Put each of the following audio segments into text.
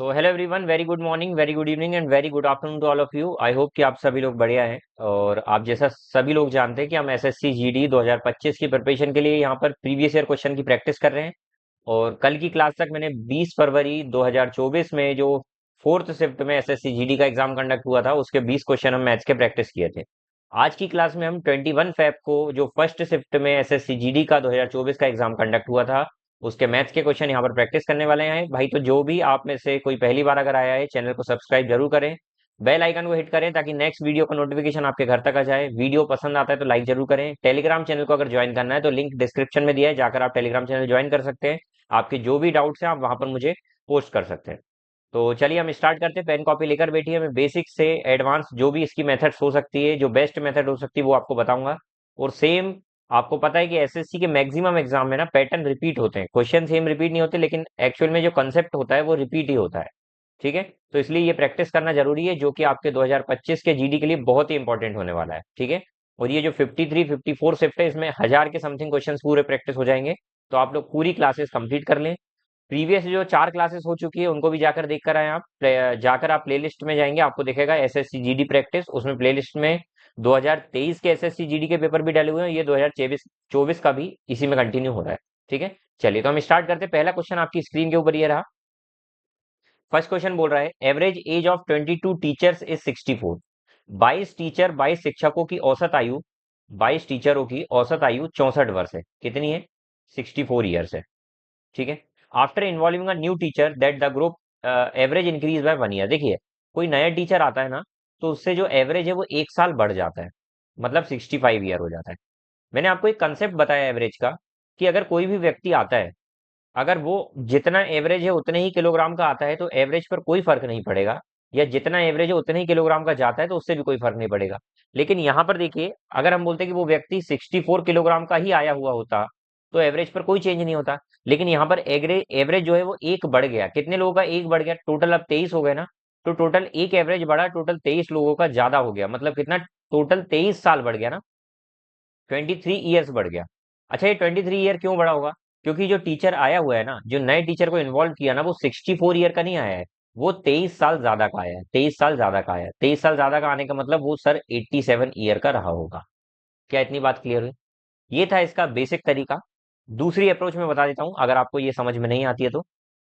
So hello everyone, very good morning, very good evening and very good afternoon to all of you. I hope कि आप सभी लोग बढ़िया हैं। और आप जैसा सभी लोग जानते हैं कि हम एसएससी जीडी 2025 की प्रिपरेशन के लिए यहाँ पर प्रीवियस ईयर क्वेश्चन की प्रैक्टिस कर रहे हैं। और कल की क्लास तक मैंने 20 फरवरी 2024 में जो फोर्थ शिफ्ट में एसएससी जीडी का एग्जाम कंडक्ट हुआ था उसके 20 क्वेश्चन हम मैथ्स के प्रैक्टिस किए थे। आज की क्लास में हम 21 फेब को जो फर्स्ट शिफ्ट में एसएससी जीडी का 2024 का एग्जाम कंडक्ट हुआ था उसके मैथ्स के क्वेश्चन यहाँ पर प्रैक्टिस करने वाले हैं भाई। तो जो भी आप में से कोई पहली बार अगर आया है, चैनल को सब्सक्राइब जरूर करें, बेल आइकन को हिट करें ताकि नेक्स्ट वीडियो का नोटिफिकेशन आपके घर तक आ जाए। वीडियो पसंद आता है तो लाइक जरूर करें। टेलीग्राम चैनल को अगर ज्वाइन करना है तो लिंक डिस्क्रिप्शन में दिया है, जाकर आप टेलीग्राम चैनल ज्वाइन कर सकते हैं। आपके जो भी डाउट्स हैं आप वहां पर मुझे पोस्ट कर सकते हैं। तो चलिए हम स्टार्ट करते हैं। पेन कॉपी लेकर बैठिए, मैं बेसिक से एडवांस जो भी इसकी मेथड्स हो सकती है, जो बेस्ट मेथड हो सकती है वो आपको बताऊंगा। और सेम आपको पता है कि एसएससी के मैक्सिमम एग्जाम में ना पैटर्न रिपीट होते हैं, क्वेश्चन सेम रिपीट नहीं होते, लेकिन एक्चुअल में जो कंसेप्ट होता है वो रिपीट ही होता है। ठीक है, तो इसलिए ये प्रैक्टिस करना जरूरी है, जो कि आपके 2025 के जीडी के लिए बहुत ही इंपॉर्टेंट होने वाला है। ठीक है, और ये जो 53 54 शिफ्ट है इसमें 1000 के समथिंग क्वेश्चन पूरे प्रैक्टिस हो जाएंगे। तो आप लोग पूरी क्लासेस कंप्लीट कर लें। प्रीवियस जो 4 क्लासेस हो चुकी है उनको भी जाकर देख कर आए आप। जाकर आप प्लेलिस्ट में जाएंगे, आपको दिखेगा एसएससी जीडी प्रैक्टिस, उसमें प्लेलिस्ट में 2023 के एसएससी जीडी के पेपर भी डाले हुए हैं। ये 2024 24 का भी इसी में कंटिन्यू हो रहा है। ठीक है, चलिए तो हम स्टार्ट करते हैं। पहला क्वेश्चन आपकी स्क्रीन के ऊपर ये रहा। फर्स्ट क्वेश्चन बोल रहा है average age of 22 teachers is 64। 22 teacher 22 शिक्षकों की औसत आयु, 22 टीचरों की औसत आयु 64 वर्ष है। कितनी है? 64 ईयर्स है। ठीक है, after involving a new teacher that the group average increase by 1 year. देखिए, कोई नया टीचर आता है ना, तो उससे जो एवरेज है वो 1 साल बढ़ जाता है, मतलब 65 ईयर हो जाता है। मैंने आपको एक कंसेप्ट बताया एवरेज का, कि अगर कोई भी व्यक्ति आता है, अगर वो जितना एवरेज है उतने ही किलोग्राम का आता है तो एवरेज पर कोई फर्क नहीं पड़ेगा, या जितना एवरेज है उतने ही किलोग्राम का जाता है तो उससे भी कोई फर्क नहीं पड़ेगा। लेकिन यहाँ पर देखिए, अगर हम बोलते हैं कि वो व्यक्ति 64 किलोग्राम का ही आया हुआ होता तो एवरेज पर कोई चेंज नहीं होता। लेकिन यहाँ पर एवरेज एवरेज जो है वो एक बढ़ गया। कितने लोगों का एक बढ़ गया? टोटल अब 23 हो गए ना, तो टोटल एक एवरेज बढ़ा, टोटल 23 लोगों का ज्यादा हो गया, मतलब कितना? टोटल 23 साल बढ़ गया ना, 23 ईयर्स बढ़ गया। अच्छा, ये 23 ईयर क्यों बढ़ा होगा? क्योंकि जो टीचर आया हुआ है ना, जो नए टीचर को इन्वॉल्व किया ना, वो 64 ईयर का नहीं आया है, वो 23 साल ज्यादा का आया है। 23 साल ज्यादा का आया है, 23 साल ज्यादा का आने का मतलब वो सर 87 ईयर का रहा होगा। क्या इतनी बात क्लियर हुई? ये था इसका बेसिक तरीका। दूसरी अप्रोच में बता देता हूं, अगर आपको ये समझ में नहीं आती है तो।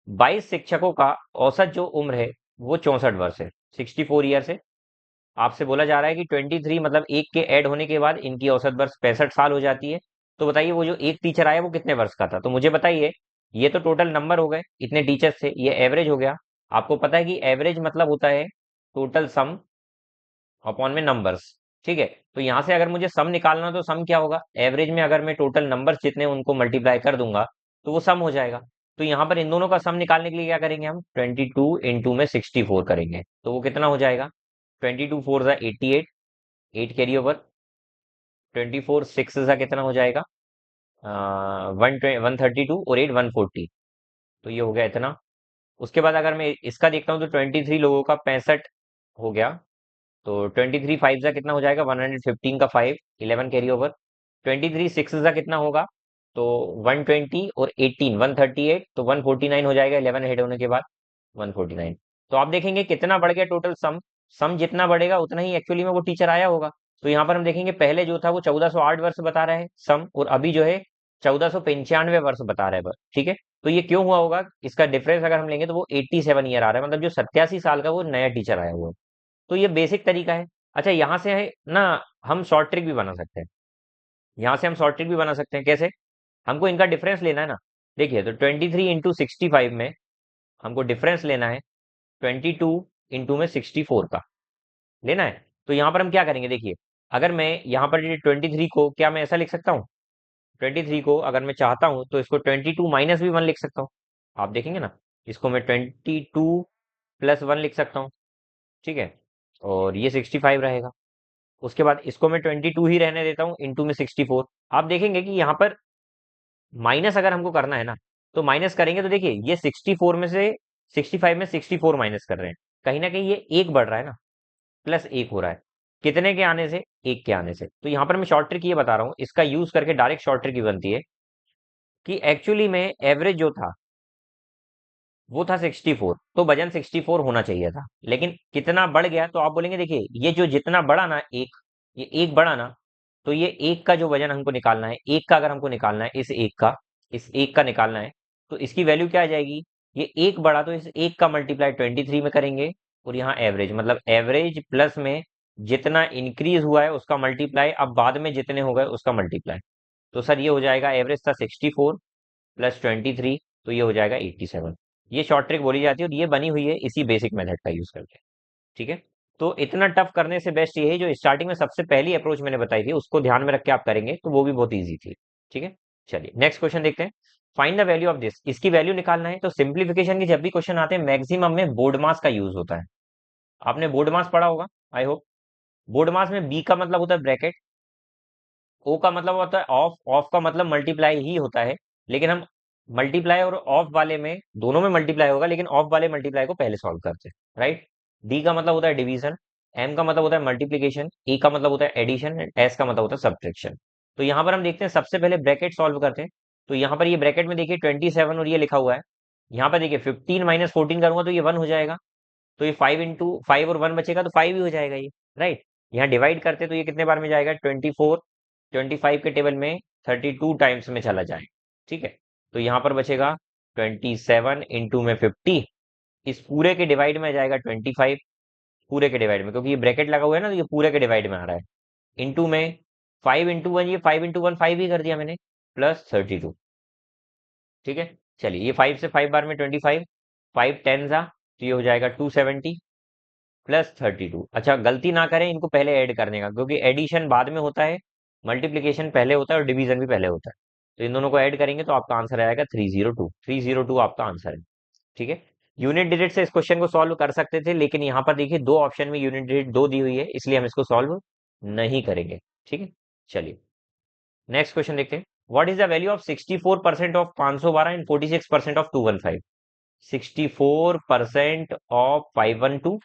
22 शिक्षकों का औसत जो उम्र है वो 64 वर्ष है, 64 ईयर से। आपसे बोला जा रहा है कि 23 मतलब एक के ऐड होने के बाद इनकी औसत वर्ष 65 साल हो जाती है। तो बताइए, वो जो एक टीचर आया वो कितने वर्ष का था? तो मुझे बताइए, ये तो टोटल नंबर हो गए, इतने टीचर्स थे, ये एवरेज हो गया। आपको पता है कि एवरेज मतलब होता है टोटल सम अपॉन में नंबर्स। ठीक है, तो यहां से अगर मुझे सम निकालना तो सम क्या होगा? एवरेज में अगर मैं टोटल नंबर्स जितने उनको मल्टीप्लाई कर दूंगा तो वो सम हो जाएगा। तो यहाँ पर इन दोनों का सम निकालने के लिए क्या करेंगे हम? 22 इंटू में 64 करेंगे, तो वो कितना हो जाएगा? 22 फोर ज़ा 88, 8 कैरी ओवर। 24 6 ज़ा कितना हो जाएगा? 132 और 8 140। तो ये हो गया इतना। उसके बाद अगर मैं इसका देखता हूँ तो 23 लोगों का 65 हो गया। तो 23 5 ज़ा कितना हो जाएगा? 115 का 5, 11 कैरी ओवर। 23 6 ज़ा कितना होगा? तो 120 और 18 138, तो 149 हो जाएगा 11 हेड होने के बाद, 149। तो आप देखेंगे कितना बढ़ गया टोटल सम। सम जितना बढ़ेगा उतना ही एक्चुअली में वो टीचर आया होगा। तो यहाँ पर हम देखेंगे, पहले जो था वो 1408 वर्ष बता रहा है सम, और अभी जो है 1495 वर्ष बता रहा है बस। ठीक है, तो ये क्यों हुआ होगा? इसका डिफरेंस अगर हम लेंगे तो वो 87 ईयर आ रहा है, मतलब जो 87 साल का वो नया टीचर आया हुआ है। तो ये बेसिक तरीका है। अच्छा, यहाँ से है ना, हम शॉर्ट ट्रिक भी बना सकते हैं। यहाँ से हम शॉर्ट ट्रिक भी बना सकते हैं। कैसे? हमको इनका डिफरेंस लेना है ना। देखिए, तो 23 इंटू 65 में हमको डिफरेंस लेना है 22 इंटू में 64 का लेना है। तो यहाँ पर हम क्या करेंगे? देखिए, अगर मैं यहाँ पर 23 को, क्या मैं ऐसा लिख सकता हूँ? 23 को अगर मैं चाहता हूँ तो इसको 22 माइनस भी 1 लिख सकता हूँ। आप देखेंगे ना, इसको मैं 22 प्लस 1 लिख सकता हूँ। ठीक है, और ये 65 रहेगा। उसके बाद इसको मैं 22 ही रहने देता हूँ, इंटू में 64। आप देखेंगे कि यहाँ पर माइनस अगर हमको करना है ना, तो माइनस करेंगे तो देखिए, ये 64 में से 65 में 64 माइनस कर रहे हैं, कहीं ना कहीं ये एक बढ़ रहा है ना, प्लस एक हो रहा है। कितने के आने से? एक के आने से। तो यहाँ पर मैं शॉर्ट ट्रिक ये बता रहा हूँ, इसका यूज करके डायरेक्ट शॉर्ट ट्रिक ये बनती है कि एक्चुअली में एवरेज जो था वो था 64, तो वजन 64 होना चाहिए था, लेकिन कितना बढ़ गया तो आप बोलेंगे देखिए ये जो जितना बढ़ा ना एक, ये एक बढ़ा ना, तो ये एक का जो वजन हमको निकालना है, एक का अगर हमको निकालना है, इस एक का निकालना है, तो इसकी वैल्यू क्या आ जाएगी, ये एक बढ़ा तो इस एक का मल्टीप्लाई 23 में करेंगे, और यहाँ एवरेज मतलब एवरेज प्लस में जितना इंक्रीज हुआ है उसका मल्टीप्लाई, अब बाद में जितने हो गए उसका मल्टीप्लाई। तो सर ये हो जाएगा, एवरेज था 64 प्लस 23, तो ये हो जाएगा 87। ये शॉर्ट ट्रिक बोली जाती है और ये बनी हुई है इसी बेसिक मेथड का यूज करके। ठीक है, तो इतना टफ करने से बेस्ट ये है जो स्टार्टिंग में सबसे पहली अप्रोच मैंने बताई थी उसको ध्यान में रख के आप करेंगे तो वो भी बहुत ईजी थी। ठीक है, चलिए नेक्स्ट क्वेश्चन देखते हैं। Find the value of this, इसकी वैल्यू निकालना है। तो सिंप्लीफिकेशन की जब भी क्वेश्चन आते हैं मैक्सिमम में बोर्ड मास का यूज होता है। आपने बोर्ड मास पढ़ा होगा आई होप। बोर्ड मास में बी का मतलब होता है ब्रैकेट, ओ का मतलब होता है ऑफ, ऑफ का मतलब मल्टीप्लाई ही होता है, लेकिन हम मल्टीप्लाई और ऑफ वाले में दोनों में मल्टीप्लाई होगा, लेकिन ऑफ वाले मल्टीप्लाई को पहले सॉल्व करते हैं, राइट। डी का मतलब होता है डिवीजन, एम का मतलब होता है मल्टीप्लीकेशन, ई का मतलब होता है एडिशन, एस का मतलब होता है सब्ट्रैक्शन। तो यहाँ पर हम देखते हैं सबसे पहले ब्रैकेट सॉल्व करते हैं। तो यहाँ पर ये ब्रैकेट में देखिए 27 और ये लिखा हुआ है, यहाँ पर देखिए 15 माइनस 14 करूंगा तो ये 1 हो जाएगा, तो ये 5 और 1 बचेगा तो 5 ही हो जाएगा ये, राइट। यहाँ डिवाइड करते तो ये कितने बार में जाएगा, 24, 25 के टेबल में 32 टाइम्स में चला जाए। ठीक है, तो यहाँ पर बचेगा 27 इंटू में 50, इस पूरे के डिवाइड में जाएगा 25, पूरे के डिवाइड में क्योंकि ये ब्रैकेट लगा हुआ है ना, तो ये पूरे के डिवाइड में आ रहा है। इंटू में 5 इंटू 1, ये 5 इंटू 1 5 ही कर दिया मैंने, प्लस 32। ठीक है, चलिए ये 5 से 5 बार में 25, 5 10 जा, तो ये हो जाएगा 270 प्लस 32। अच्छा गलती ना करें इनको पहले ऐड करने का, क्योंकि एडिशन बाद में होता है, मल्टीप्लीकेशन पहले होता है और डिवीजन भी पहले होता है। तो इन दोनों को ऐड करेंगे तो आपका आंसर आएगा 302, 302 आपका आंसर है। ठीक है, यूनिट डिजिट से इस क्वेश्चन को सॉल्व कर सकते थे, लेकिन यहाँ पर देखिए दो ऑप्शन में यूनिट डिजिट दो दी हुई है, इसलिए हम इसको सॉल्व नहीं करेंगे। ठीक है, चलिए नेक्स्ट क्वेश्चन देखते हैं। What is the value of 64% of 512 and 46% of 215? 64% of 512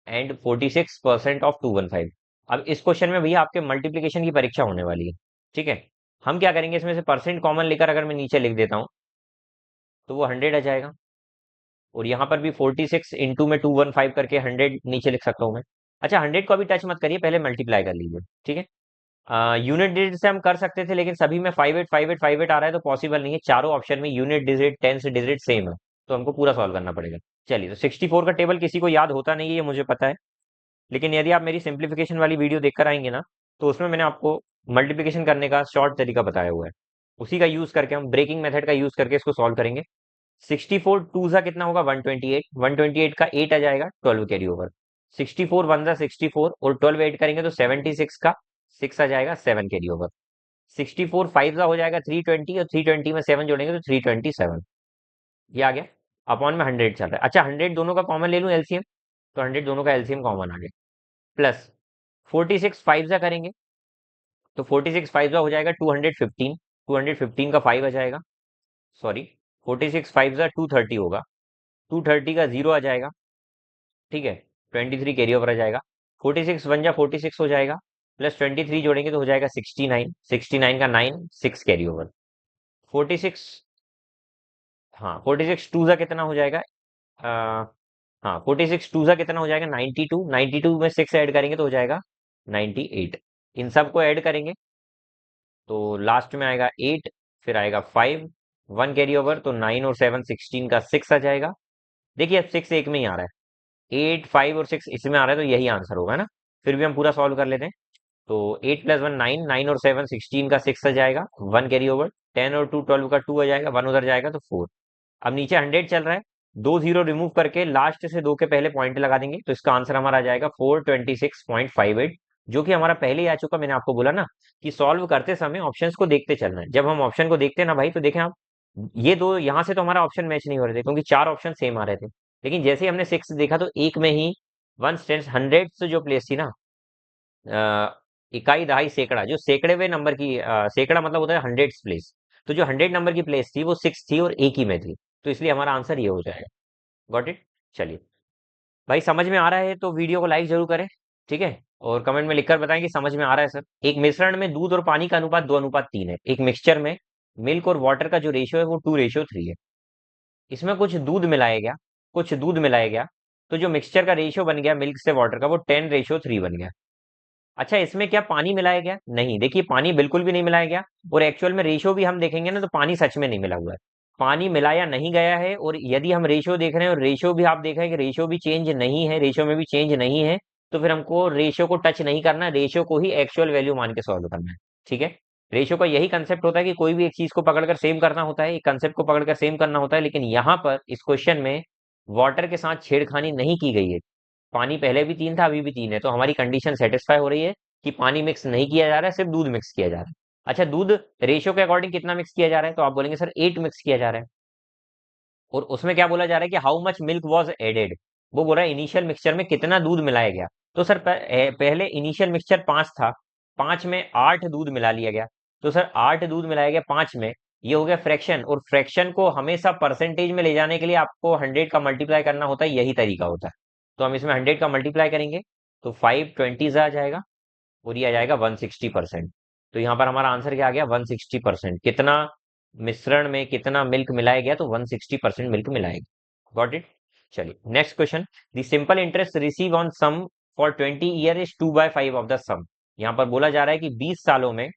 and 46% of 215। अब इस क्वेश्चन में भैया आपके मल्टीप्लीकेशन की परीक्षा होने वाली है। ठीक है, हम क्या करेंगे, इसमें से परसेंट कॉमन लेकर अगर मैं नीचे लिख देता हूं तो वो 100 आ जाएगा, और यहाँ पर भी 46 इंटू में 215 करके 100 नीचे लिख सकता हूँ मैं। अच्छा 100 को अभी टच मत करिए, पहले मल्टीप्लाई कर लीजिए। ठीक है, यूनिट डिजिट से हम कर सकते थे, लेकिन सभी में 58 58 58 आ रहा है तो पॉसिबल नहीं है, चारों ऑप्शन में unit digit tens digit same है, तो हमको पूरा सॉल्व करना पड़ेगा। चलिए, तो 64 का टेबल किसी को याद होता नहीं है ये मुझे पता है, लेकिन यदि आप मेरी सिंप्लीफिकेशन वाली वीडियो देखकर आएंगे ना, तो उसमें मैंने आपको मल्टीप्लिकेशन करने का शॉर्ट तरीका बताया हुआ है, उसी का यूज करके हम ब्रेकिंग मेथड का यूज करके इसको सॉल्व करेंगे। 64 टू सा कितना होगा, 128, 128 का 8 आ जाएगा, 12 कैरी ओवर। 64 वन जा 64 और 12 ऐड करेंगे तो 76 का 6 आ जाएगा, 7 कैरी ओवर। 64 फाइव जा हो जाएगा 320, और 320 में 7 जोड़ेंगे तो 327, ये आ गया। अपॉन में 100 चल रहा है। अच्छा 100 दोनों का कॉमन ले लूं एलसीएम, तो 100 दोनों का एलसीएम कॉमन आ गया, प्लस 46 फाइव जा करेंगे तो 46 फाइव जा हो जाएगा 215, 215 का 5 आ जाएगा, सॉरी 46 फाइव जा 230 होगा, 230 का 0 आ जाएगा। ठीक है, 23 कैरी ओवर आ जाएगा। 46 वन जा 46 हो जाएगा, प्लस 23 जोड़ेंगे तो हो जाएगा 69, 69 का 9, 6 कैरी ओवर। 46, हाँ 46 टू जा कितना हो जाएगा, आ, हाँ 46 टू जा कितना हो जाएगा 92, 92 में 6 ऐड करेंगे तो हो जाएगा 98। इन सबको ऐड करेंगे तो लास्ट में आएगा 8, फिर आएगा 5, 1 कैरी ओवर, तो 9 और 7 16 का 6 आ जाएगा। देखिए अब 6 एक में ही आ रहा है, 8 5 और 6 इसमें आ रहा है तो यही आंसर होगा ना। फिर भी हम पूरा सॉल्व कर लेते हैं। तो 8 प्लस 1 9, 9 और 7 16 का 6 आ जाएगा, 1 कैरी ओवर। 10 और 2 12 का 2 आ जाएगा, 1 उधर जाएगा तो 4। अब नीचे 100 चल रहा है, दो जीरो रिमूव करके लास्ट से दो के पहले पॉइंट लगा देंगे तो इसका आंसर हमारा आ जाएगा 426.58, जो कि हमारा पहले ही आ चुका। मैंने आपको बोला ना कि सॉल्व करते समय ऑप्शंस को देखते चलना है। जब हम ऑप्शन को देखते हैं ना भाई, तो देखें आप, ये दो यहाँ से तो हमारा ऑप्शन मैच नहीं हो रहे थे क्योंकि चार ऑप्शन सेम आ रहे थे, लेकिन जैसे ही हमने 6 देखा तो एक में ही वन टेंस हंड्रेड से जो प्लेस थी ना, इकाई दहाई सैकड़ा, जो सैकड़े नंबर की, सैकड़ा मतलब होता है हंड्रेड प्लेस, तो जो 100 नंबर की प्लेस थी वो 6 थी और एक ही में थी, तो इसलिए हमारा आंसर ये हो जाएगा। Got it. चलिए भाई, समझ में आ रहा है तो वीडियो को लाइक जरूर करें। ठीक है, और कमेंट में लिखकर बताएं कि समझ में आ रहा है सर। एक मिश्रण में दूध और पानी का अनुपात 2:3 है। एक मिक्सचर में मिल्क और वाटर का जो रेशियो है वो 2:3 है। इसमें कुछ दूध मिलाया गया, तो जो मिक्सचर का रेशियो बन गया मिल्क से वाटर का, वो 10:3 बन गया। अच्छा, इसमें क्या पानी मिलाया गया? नहीं, देखिए पानी बिल्कुल भी नहीं मिलाया गया। और एक्चुअल में रेशियो भी हम देखेंगे ना, तो पानी सच में नहीं मिला हुआ है, पानी मिलाया नहीं गया है। और यदि हम रेशियो देख रहे हैं और रेशियो भी आप देख रहे हैं कि रेशियो भी चेंज नहीं है, रेशियो में भी चेंज नहीं है, तो फिर हमको रेशियो को टच नहीं करना, रेशियो को ही एक्चुअल वैल्यू मान के सॉल्व करना है। ठीक है, रेशियो का यही कंसेप्ट होता है कि कोई भी एक चीज को पकड़कर सेम करना होता है, एक कंसेप्ट को पकड़कर सेम करना होता है। लेकिन यहाँ पर इस क्वेश्चन में वाटर के साथ छेड़खानी नहीं की गई है। पानी पहले भी 3 था, अभी भी 3 है, तो हमारी कंडीशन सेटिस्फाई हो रही है कि पानी मिक्स नहीं किया जा रहा है, सिर्फ दूध मिक्स किया जा रहा है। अच्छा, दूध रेशियो के अकॉर्डिंग कितना मिक्स किया जा रहा है? तो आप बोलेंगे सर 8 मिक्स किया जा रहा है। और उसमें क्या बोला जा रहा है कि how much milk was added, वो बोल रहा है इनिशियल मिक्सचर में कितना दूध मिलाया गया। तो सर पहले इनिशियल मिक्सचर 5 था, 5 में 8 दूध मिला लिया गया। तो सर 8 दूध मिलाया गया 5 में, ये हो गया फ्रैक्शन। और फ्रैक्शन को हमेशा परसेंटेज में ले जाने के लिए आपको 100 का मल्टीप्लाई करना होता है, यही तरीका होता है। तो हम इसमें 100 का मल्टीप्लाई करेंगे, तो 5 20 आ जाएगा, और ये आ जाएगा 160%। तो यहाँ पर हमारा आंसर क्या आ गया? 160%। कितना मिश्रण में कितना मिल्क मिलाया गया? तो 160% मिल्क मिलाया गया। Got it? चलिए next question. The simple interest receive on sum for 20 year is 2/5 of the sum. यहाँ पर बोला जा रहा है कि 20 सालों में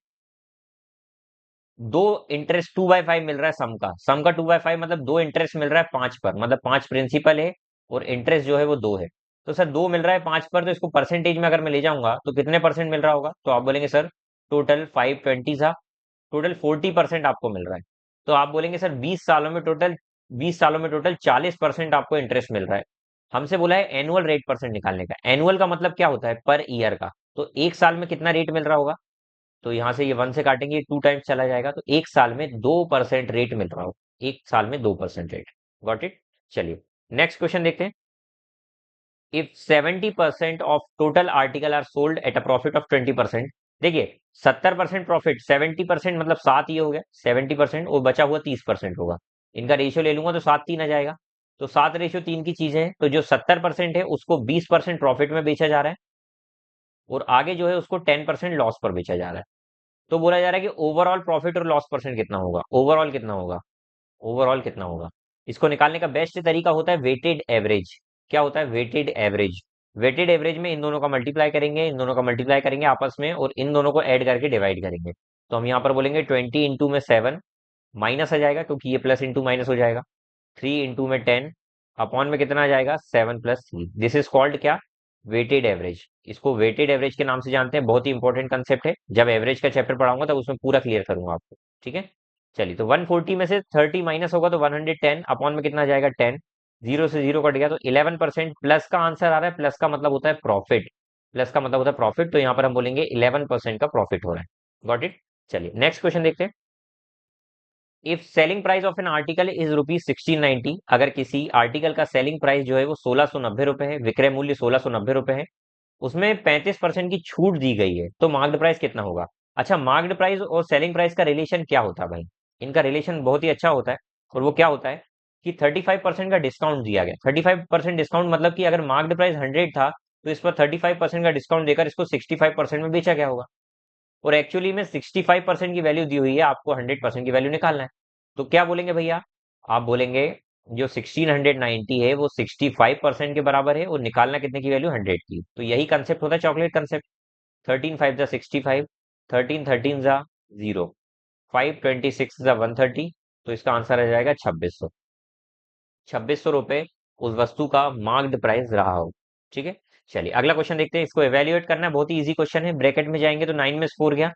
दो इंटरेस्ट 2/5 मिल रहा है सम का 2/5 मतलब दो इंटरेस्ट मिल रहा है 5 पर, मतलब 5 प्रिंसिपल है और इंटरेस्ट जो है वो 2 है। तो सर 2 मिल रहा है 5 पर, तो इसको परसेंटेज में अगर मैं ले जाऊंगा तो कितने परसेंट मिल रहा होगा? तो आप बोलेंगे सर टोटल 520 था, टोटल 40% आपको मिल रहा है। तो आप बोलेंगे सर 20 सालों में टोटल 40% आपको इंटरेस्ट मिल रहा है। हमसे बोला है एनुअल रेट परसेंट निकालने का। एनुअल का मतलब क्या होता है? पर ईयर का। तो एक साल में कितना रेट मिल रहा होगा? तो यहाँ से ये 1 से काटेंगे, 2 टाइम्स चला जाएगा, तो एक साल में 2% रेट मिल रहा हो, एक साल में 2% रेट। Got it? चलिए नेक्स्ट क्वेश्चन देखते हैं। If 70% of total article are sold at a profit of 20%। देखिए 70% प्रॉफिट, 70% मतलब 7 ये हो गया 70%, और बचा हुआ 30% होगा। इनका रेशियो ले लूंगा तो 7:3 आ जाएगा। तो 7:3 की चीजें हैं, तो जो 70% है उसको 20% प्रॉफिट में बेचा जा रहा है, और आगे जो है उसको 10% लॉस पर बेचा जा रहा है। तो बोला जा रहा है कि ओवरऑल प्रॉफिट और लॉस परसेंट कितना होगा? ओवरऑल कितना होगा? ओवरऑल कितना होगा? इसको निकालने का बेस्ट तरीका होता है वेटेड एवरेज। क्या होता है? Weighted average. वेटेड एवरेज में इन दोनों का मल्टीप्लाई करेंगे, इन दोनों का मल्टीप्लाई करेंगे आपस में, और इन दोनों को ऐड करके डिवाइड करेंगे। तो हम यहाँ पर बोलेंगे 20 इंटू में 7, माइनस आ जाएगा क्योंकि ये प्लस इंटू माइनस हो जाएगा। 3 इंटू में 10, अपॉन में कितना आ जाएगा? 7 + 3। दिस इज कॉल्ड क्या? Weighted average. इसको वेटेड एवरेज के नाम से जानते हैं, बहुत ही इंपॉर्टेंट कंसेप्ट है। जब एवरेज का चैप्टर पढ़ाऊंगा तब उसमें पूरा क्लियर करूंगा आपको। ठीक है, चलिए तो 140 में से 30 माइनस होगा तो 110, अपॉन में कितना आ जाएगा? 10। जीरो से जीरो कट गया, तो 11% प्लस का आंसर आ रहा है। प्लस का मतलब होता है प्रॉफिट, प्लस का मतलब होता है प्रॉफिट, तो यहाँ पर हम बोलेंगे 11% का प्रॉफिट हो रहा है। Got it? चलिए नेक्स्ट क्वेश्चन देखते हैं। If selling price of an article is ₹1690, अगर किसी आर्टिकल का सेलिंग प्राइस जो है वो 1690 रुपए है, विक्रय मूल्य 1690 रुपए है, उसमें 35% की छूट दी गई है, तो मार्क्ड प्राइस कितना होगा? अच्छा, मार्क्ड प्राइस और सेलिंग प्राइस का रिलेशन क्या होता है भाई? इनका रिलेशन बहुत ही अच्छा होता है, और वो क्या होता है कि 35% का डिस्काउंट दिया गया। 35% डिस्काउंट मतलब कि अगर मार्क्ड प्राइस 100 था, तो इस पर 35% का डिस्काउंट देकर इसको 65% में बेचा गया होगा। और एक्चुअली में 65% की वैल्यू दी हुई है, आपको 100% की वैल्यू निकालना है। तो क्या बोलेंगे भैया? आप बोलेंगे जो 1690 है वो 65% के बराबर है, और निकालना कितने की वैल्यू? 100 की। तो यही कंसेप्ट होता है चॉकलेट कंसेप्ट। 13 5 जा 65, 13 13 जा 0, 5 26 जा 130, तो इसका आंसर आ जाएगा 2600। 2600 रुपए उस वस्तु का मार्क्ड प्राइस रहा हो। ठीक है, चलिए अगला क्वेश्चन देखते हैं। इसको एवेल्युएट करना है, बहुत ही इजी क्वेश्चन है। ब्रैकेट में जाएंगे तो 9 में से 4 गया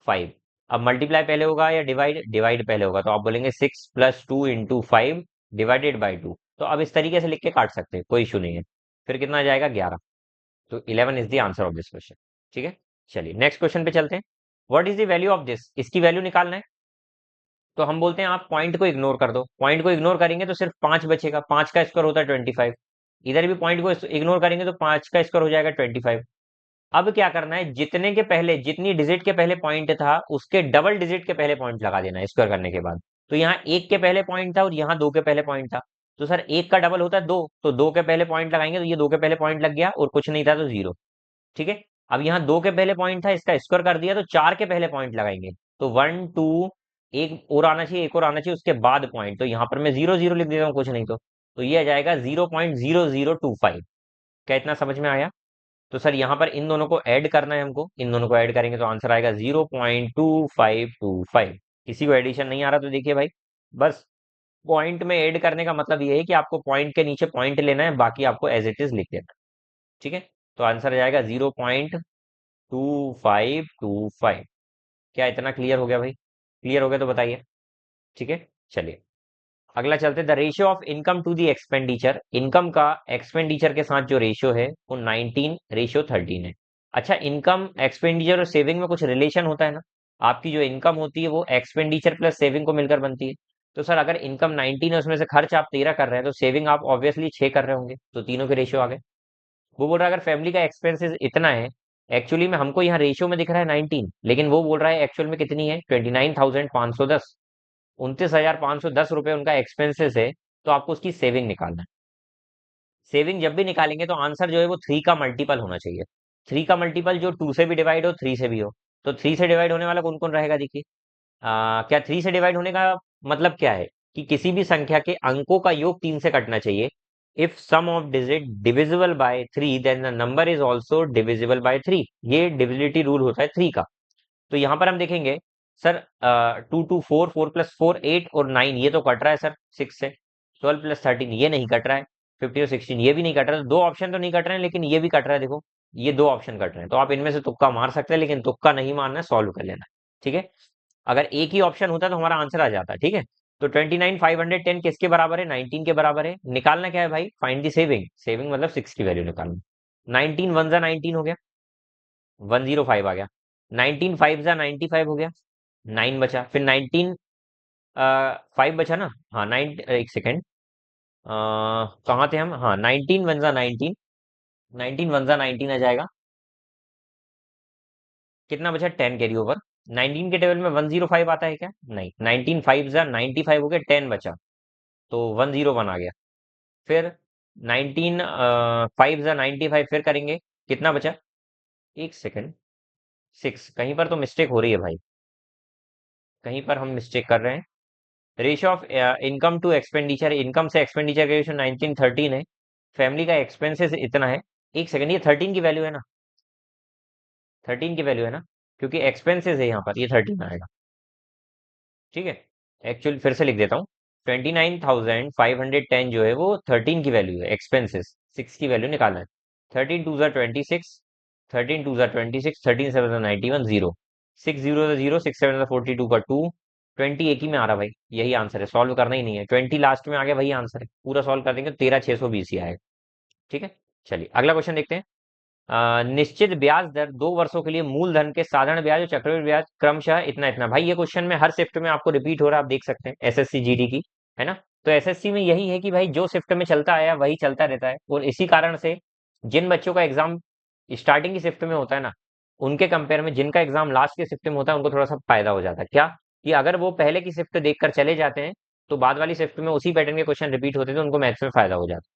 5। अब मल्टीप्लाई पहले होगा या डिवाइड? डिवाइड पहले होगा, तो आप बोलेंगे 6 + 2 × 5 डिवाइडेड बाई 2। तो अब इस तरीके से लिख के काट सकते हैं, कोई इशू नहीं है। फिर कितना आ जाएगा? 11। तो 11 is the answer of this question. ठीक है, चलिए नेक्स्ट क्वेश्चन पे चलते हैं। What is the value of this? इसकी वैल्यू निकालना है। तो हम बोलते हैं आप पॉइंट को इग्नोर कर दो। पॉइंट को इग्नोर करेंगे तो सिर्फ 5 बचेगा, 5 का स्क्वायर होता है 25। इधर भी पॉइंट को इग्नोर करेंगे तो 5 का स्क्वायर हो जाएगा 25। अब क्या करना है? जितने के पहले, जितनी डिजिट के पहले पॉइंट था उसके डबल डिजिट के पहले पॉइंट लगा देना है स्क्वायर करने के बाद। तो यहाँ 1 के पहले पॉइंट था और यहाँ 2 के पहले पॉइंट था, तो सर 1 का डबल होता है 2, तो 2 के पहले पॉइंट लगाएंगे तो ये 2 के पहले पॉइंट लग गया, और कुछ नहीं था तो 0। ठीक है, अब यहाँ 2 के पहले पॉइंट था, इसका स्क्वायर कर दिया तो 4 के पहले पॉइंट लगाएंगे, तो 1 2 एक और आना चाहिए, एक और आना चाहिए उसके बाद पॉइंट, तो यहाँ पर मैं 0 0 लिख देता हूँ, कुछ नहीं तो ये आ जाएगा 0.0025। क्या इतना समझ में आया? तो सर यहाँ पर इन दोनों को ऐड करना है हमको, इन दोनों को ऐड करेंगे तो आंसर आएगा 0.2525। किसी को एडिशन नहीं आ रहा तो देखिए भाई, बस पॉइंट में ऐड करने का मतलब ये है कि आपको पॉइंट के नीचे पॉइंट लेना है, बाकी आपको एज इट इज लिख देना है। ठीक है, तो आंसर आ जाएगा 0.2525। क्या इतना क्लियर हो गया भाई? क्लियर हो गया तो बताइए। ठीक है, चलिए अगला चलते। The ratio of income to the expenditure, income का एक्सपेंडिचर के साथ जो रेशियो है वो 19:13 है। अच्छा, इनकम एक्सपेंडिचर और सेविंग में कुछ रिलेशन होता है ना? आपकी जो इनकम होती है वो एक्सपेंडिचर प्लस सेविंग को मिलकर बनती है। तो सर अगर इनकम 19 है, उसमें से खर्च आप 13 कर रहे हैं, तो सेविंग आप ऑब्वियसली 6 कर रहे होंगे, तो तीनों के रेशियो आ गए। वो बोल रहा है अगर फैमिली का एक्सपेंसेस इतना है, एक्चुअली में हमको यहाँ रेशियो में दिख रहा है 19, लेकिन वो बोल रहा है एक्चुअल में कितनी है, 29,510, 29,510 रुपए उनका एक्सपेंसेस है। तो आपको उसकी सेविंग निकालना है। सेविंग जब भी निकालेंगे तो आंसर जो है वो 3 का मल्टीपल होना चाहिए। 3 का मल्टीपल जो 2 से भी डिवाइड हो, 3 से भी हो। तो 3 से डिवाइड होने वाला कौन कौन रहेगा देखिए। क्या 3 से डिवाइड होने का मतलब क्या है? कि किसी भी संख्या के अंकों का योग 3 से कटना चाहिए। If sum of digit divisible by 3 then the number is also divisible by 3। ये डिविजिबिलिटी रूल होता है 3 का। तो यहाँ पर हम देखेंगे सर, 2 2 4, 4+4 8 और 9 ये तो कट रहा है सर 6 से। 12+13 ये नहीं कट रहा है। 15 और 16 ये भी नहीं कट रहा है। दो ऑप्शन तो नहीं कट रहे हैं, लेकिन ये भी कट रहा है देखो। ये दो ऑप्शन कट रहे हैं, तो आप इनमें से तुक्का मार सकते हैं, लेकिन तुक्का नहीं मारना है, सॉल्व कर लेना है। ठीक है, अगर एक ही ऑप्शन होता तो हमारा आंसर आ जाता। ठीक है, तो 29,510 किसके बराबर है? 19 के बराबर है। निकालना क्या है भाई? Find the saving. सेविंग मतलब 6 की वैल्यू निकालना। 19 वन जा 19 हो गया, 105 आ गया। 19 फाइव जा 95 हो गया, 9 बचा। फिर 19 5 बचा ना। हाँ 9, एक सेकेंड, कहाँ थे हम? हाँ 19 वन जा 19, 19 वन जा 19 आ जाएगा। कितना बचा? 10 कैरी ओवर। 19 के टेबल में 105 आता है क्या? नहीं। 19 फाइव जा 95 हो गया, 10 बचा, तो 101 आ गया। फिर 19 फाइव जा 95 फिर करेंगे, कितना बचा? एक सेकेंड, 6। कहीं पर तो मिस्टेक हो रही है भाई, कहीं पर हम मिस्टेक कर रहे हैं। Ratio of income to expenditure, income से एक्सपेंडिचर का रेशियो 19:13 है। फैमिली का एक्सपेंसेस इतना है। एक सेकंड, ये 13 की वैल्यू है ना? 13 की वैल्यू है ना? क्योंकि एक्सपेंसेस है यहाँ पर, ये 13 आएगा। ठीक है, एक्चुअल फिर से लिख देता हूँ। 29,510 जो है वो 13 की वैल्यू है, एक्सपेंसेस 6 की वैल्यू निकालना है। 13 2 जा 26, 13 2 जा 26, 13 7 जा 91, 0, 6 0 0, 6 7 जा 42 का 2, 20 एक ही में आ रहा भाई, यही आंसर है, सॉल्व करना ही नहीं है। 20 लास्ट में आ गया, वही आंसर है, पूरा सॉल्व कर देंगे तो 13,620 ही आएगा। ठीक है, चलिए अगला क्वेश्चन देखते हैं। निश्चित ब्याज दर 2 वर्षों के लिए मूलधन के साधारण ब्याज और चक्रवृद्धि ब्याज क्रमशः इतना इतना। भाई ये क्वेश्चन में हर शिफ्ट में आपको रिपीट हो रहा है, आप देख सकते हैं, एसएससी जीडी की, है ना? तो एसएससी में यही है कि भाई जो शिफ्ट में चलता आया वही चलता रहता है, और इसी कारण से जिन बच्चों का एग्जाम स्टार्टिंग की शिफ्ट में होता है ना, उनके कंपेयर में जिनका एग्जाम लास्ट के शिफ्ट में होता है, उनको थोड़ा सा फायदा हो जाता है। क्या? कि अगर वो पहले की शिफ्ट देखकर चले जाते हैं, तो बाद वाली शिफ्ट में उसी पैटर्न के क्वेश्चन रिपीट होते हैं, तो उनको मैथ्स में फायदा हो जाता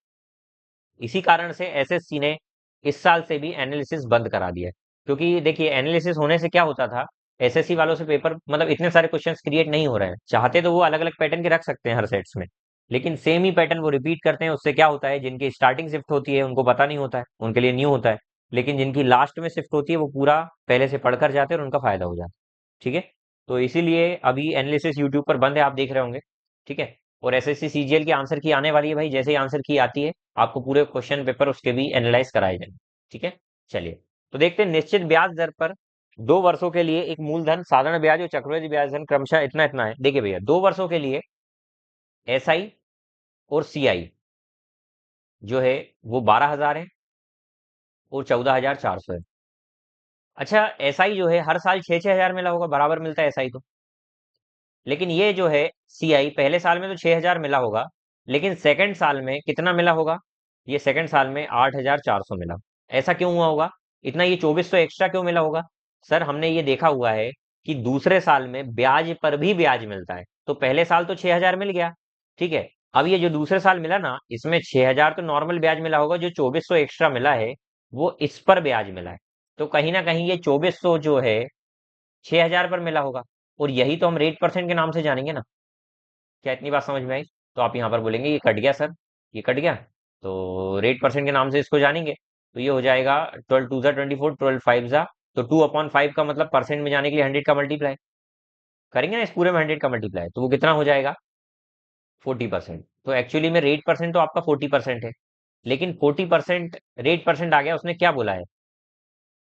है। इसी कारण से एसएससी ने इस साल से भी एनालिसिस बंद करा दिया है। क्योंकि देखिए एनालिसिस होने से क्या होता था, एसएससी वालों से पेपर मतलब इतने सारे क्वेश्चंस क्रिएट नहीं हो रहे हैं। चाहते तो वो अलग अलग पैटर्न के रख सकते हैं हर सेट्स में, लेकिन सेम ही पैटर्न वो रिपीट करते हैं। उससे क्या होता है, जिनकी स्टार्टिंग शिफ्ट होती है उनको पता नहीं होता है, उनके लिए न्यू होता है। लेकिन जिनकी लास्ट में शिफ्ट होती है वो पूरा पहले से पढ़कर जाते हैं और उनका फायदा हो जाता है। ठीक है, तो इसीलिए अभी एनालिसिस यूट्यूब पर बंद है, आप देख रहे होंगे। ठीक है, और एसएससी सीजीएल की आंसर की आने वाली है भाई, जैसे ही आंसर की आती है आपको पूरे क्वेश्चन पेपर उसके भी एनालाइज कराए जाएंगे। ठीक है, चलिए तो देखते हैं। निश्चित ब्याज दर पर 2 वर्षों के लिए एक मूलधन, साधारण ब्याज और चक्रवृद्धि ब्याज धन क्रमशः इतना इतना है। देखिए भैया, 2 वर्षों के लिए एसआई और सीआई जो है वो 12,000 है और 14,400 है। अच्छा, एसआई जो है हर साल 6-6 हजार मिला होगा, बराबर मिलता है एसआई तो। लेकिन ये जो है सीआई, पहले साल में तो 6,000 मिला होगा, लेकिन सेकंड साल में कितना मिला होगा? ये सेकंड साल में 8,400 मिला। ऐसा क्यों हुआ होगा? इतना ये 2400 एक्स्ट्रा क्यों मिला होगा? सर हमने ये देखा हुआ है कि दूसरे साल में ब्याज पर भी ब्याज मिलता है। तो पहले साल तो 6,000 मिल गया, ठीक है। अब ये जो दूसरे साल मिला ना, इसमें 6,000 तो नॉर्मल ब्याज मिला होगा, जो 2400 एक्स्ट्रा मिला है वो इस पर ब्याज मिला है। तो कहीं ना कहीं ये 2400 जो है 6,000 पर मिला होगा, और यही तो हम रेट परसेंट के नाम से जानेंगे ना। क्या इतनी बात समझ में आई? तो आप यहाँ पर बोलेंगे ये कट गया सर, ये कट गया, तो रेट परसेंट के नाम से इसको जानेंगे। तो ये हो जाएगा 12 2 ज़ा 24, 12 5 ज़ा, तो 2/5 का मतलब परसेंट में जाने के लिए 100 का मल्टीप्लाई करेंगे ना, इस पूरे में 100 का मल्टीप्लाई, तो वो कितना हो जाएगा? 40%। तो एक्चुअली में रेट परसेंट तो आपका 40% है, लेकिन 40% रेट परसेंट आ गया, उसने क्या बोला है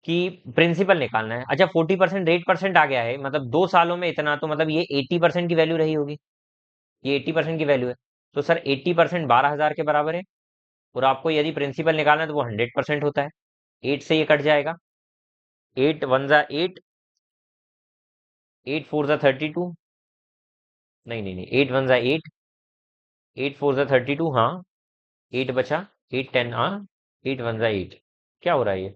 कि प्रिंसिपल निकालना है। अच्छा 40% रेट परसेंट आ गया है, मतलब 2 सालों में इतना, तो मतलब ये 80% की वैल्यू रही होगी, ये 80% की वैल्यू है। तो सर 80% 12,000 के बराबर है, और आपको यदि प्रिंसिपल निकालना है तो वो 100% होता है। 8 से ये कट जाएगा, 8 1 ज़ा 8, 8 4 ज़ा 32, नहीं नहीं नहीं, 8 1 ज़ा 8, 8 4 ज़ा 32, हाँ 8 बचा, 8 10, हाँ 8 1 ज़ा 8, क्या हो रहा है ये?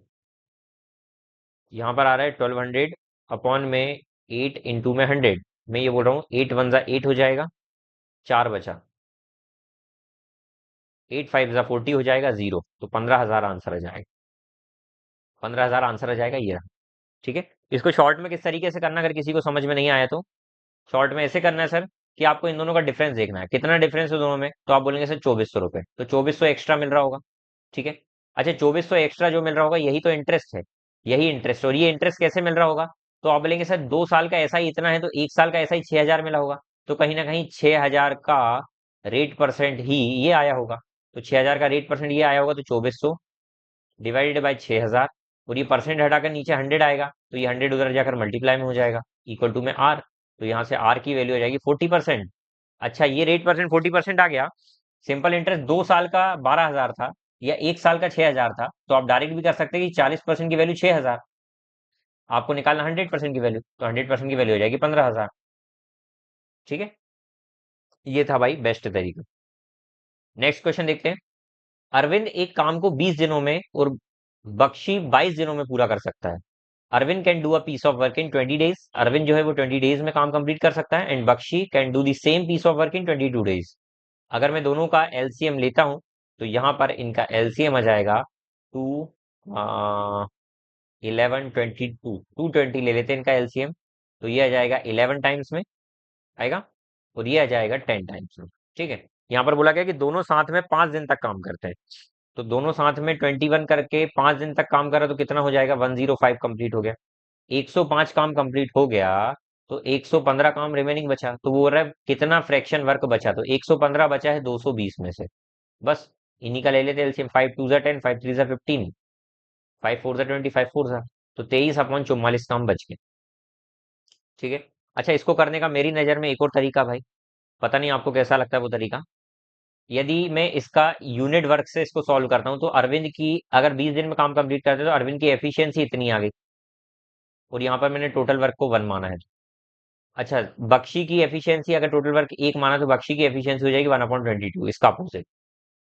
यहाँ पर आ रहा है 1200 अपॉन में 8 इंटू में 100, मैं ये बोल रहा हूँ 8 1 ज़ा 8 हो जाएगा, 4 बचा, 8 5 ज़ा 40 हो जाएगा, 0, तो 15,000 आंसर आ जाएगा। 15,000 आंसर आ जाएगा ये रहा। ठीक है। इसको शॉर्ट में किस तरीके से करना, अगर किसी को समझ में नहीं आया तो शॉर्ट में ऐसे करना है सर, कि आपको इन दोनों का डिफरेंस देखना है, कितना डिफरेंस है दोनों में, तो आप बोलेंगे सर 2400 रुपये, तो 2400 एक्स्ट्रा मिल रहा होगा। ठीक है। अच्छा 2400 एक्स्ट्रा जो मिल रहा होगा यही तो इंटरेस्ट है, यही इंटरेस्ट, और ये इंटरेस्ट कैसे मिल रहा होगा? तो आप बोलेंगे सर 2 साल का ऐसा ही इतना है, तो 1 साल का ऐसा ही 6,000 मिला होगा, तो कहीं ना कहीं 6,000 का रेट परसेंट ही ये आया होगा। तो 6,000 का रेट परसेंट ये आया होगा, तो 2400 डिवाइडेड बाई 6,000, और ये परसेंट हटाकर नीचे 100 आएगा, तो ये 100 उधर जाकर मल्टीप्लाई में हो जाएगा, इक्वल टू में आर, तो यहाँ से आर की वैल्यू हो जाएगी 40%। अच्छा ये रेट परसेंट 40% आ गया। सिंपल इंटरेस्ट 2 साल का 12,000 था, या 1 साल का 6,000 था, तो आप डायरेक्ट भी कर सकते हैं कि 40% की वैल्यू 6,000, आपको निकालना 100% की वैल्यू, तो 100% की वैल्यू हो जाएगी 15,000। ठीक है। ये था भाई बेस्ट तरीका। नेक्स्ट क्वेश्चन देखते हैं। अरविंद एक काम को 20 दिनों में और बख्शी 22 दिनों में पूरा कर सकता है। Arvind can do a piece of work in 20 days, Arvind जो है वो 20 डेज में काम कंप्लीट कर सकता है, and Bakshi can do the same piece of work in 22 days. अगर मैं दोनों का एलसीएम लेता हूं, तो यहाँ पर इनका एलसीएम आ जाएगा 2 11 22, 220 ले लेते हैं इनका एलसीएम, तो ये आ जाएगा 11 टाइम्स में आएगा, और ये आ जाएगा 10 टाइम्स में। ठीक है। यहाँ पर बोला गया कि दोनों साथ में 5 दिन तक काम करते हैं, तो दोनों साथ में 21 करके 5 दिन तक काम करा, तो कितना हो जाएगा? 105 कंप्लीट हो गया। 105 काम कंप्लीट हो गया, तो 115 काम रिमेनिंग बचा, तो वो बोल रहा है कितना फ्रैक्शन वर्क बचा, तो 115 बचा है 220 में से। बस इन्हीं का ले लेते एलसीएम, 5 2 ज़ा 10, 5 3 ज़ा 15, 5 4 ज़ा 20, 5 4 ज़ा, तो 23/44 काम बच गए। ठीक है। अच्छा इसको करने का मेरी नज़र में एक और तरीका भाई, पता नहीं आपको कैसा लगता है वो तरीका। यदि मैं इसका यूनिट वर्क से इसको सॉल्व करता हूँ, तो अरविंद की अगर 20 दिन में काम कंप्लीट करते हैं, तो अरविंद की एफिशिएंसी इतनी आ गई, और यहाँ पर मैंने टोटल वर्क को 1 माना है। अच्छा बख्शी की एफिशिएंसी अगर टोटल वर्क 1 माना, तो बख्शी की एफिशिएंसी हो जाएगी 1/22, इसका अपोजिट।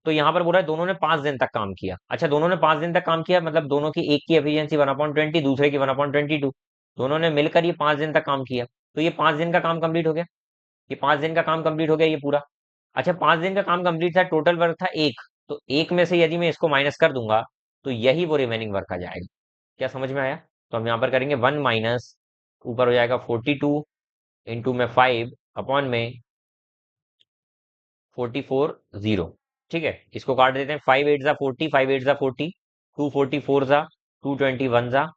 तो यहाँ पर बोला है दोनों ने 5 दिन तक काम किया। अच्छा दोनों ने 5 दिन तक काम किया, मतलब दोनों की, एक की एफिशिएंसी 1/20, दूसरे की 1/22, दोनों ने मिलकर ये 5 दिन तक काम किया, तो ये 5 दिन का काम कंप्लीट हो गया, ये 5 दिन का काम कंप्लीट हो गया ये पूरा। अच्छा 5 दिन का काम कंप्लीट था, टोटल वर्क था 1, तो 1 में से यदि मैं इसको माइनस कर दूंगा, तो यही वो रिमेनिंग वर्क आ जाएगा। क्या समझ में आया? तो हम यहाँ पर करेंगे 1 माइनस, ऊपर हो जाएगा 42 इंटू में 5 अपॉन में 44 0। ठीक है। इसको काट देते हैं, 5 8 ज़ा 40, 5 8 ज़ा 40, 2 44 ज़ा 221 ज़ा,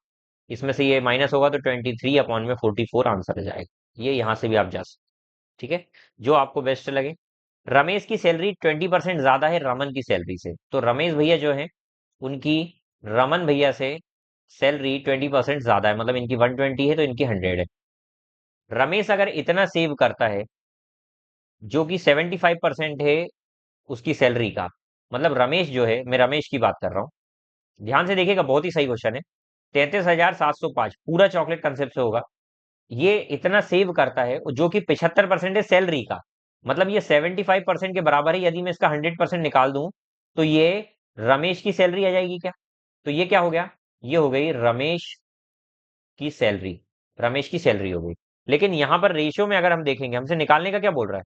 इसमें से ये माइनस होगा, तो 23/44 आंसर आ जाएगा। ये यहाँ से भी आप जा सकते। ठीक है। जो आपको बेस्ट लगे। रमेश की सैलरी 20% ज्यादा है रमन की सैलरी से, तो रमेश भैया जो है उनकी रमन भैया से सैलरी 20% ज्यादा है, मतलब इनकी 120 है तो इनकी 100 है। रमेश अगर इतना सेव करता है, जो कि 75% है उसकी सैलरी का, मतलब रमेश जो है, मैं रमेश की बात कर रहा हूँ, ध्यान से देखिएगा, बहुत ही सही क्वेश्चन है। 33,705 पूरा चॉकलेट कंसेप्ट से होगा। ये इतना सेव करता है, जो कि 75% है सैलरी का, मतलब ये 75% के बराबर है। यदि मैं इसका 100% निकाल दूं, तो ये रमेश की सैलरी आ जाएगी क्या? तो ये क्या हो गया? ये हो गई रमेश की सैलरी, रमेश की सैलरी हो गई। लेकिन यहां पर रेशियो में अगर हम देखेंगे, हमसे निकालने का क्या बोल रहा है,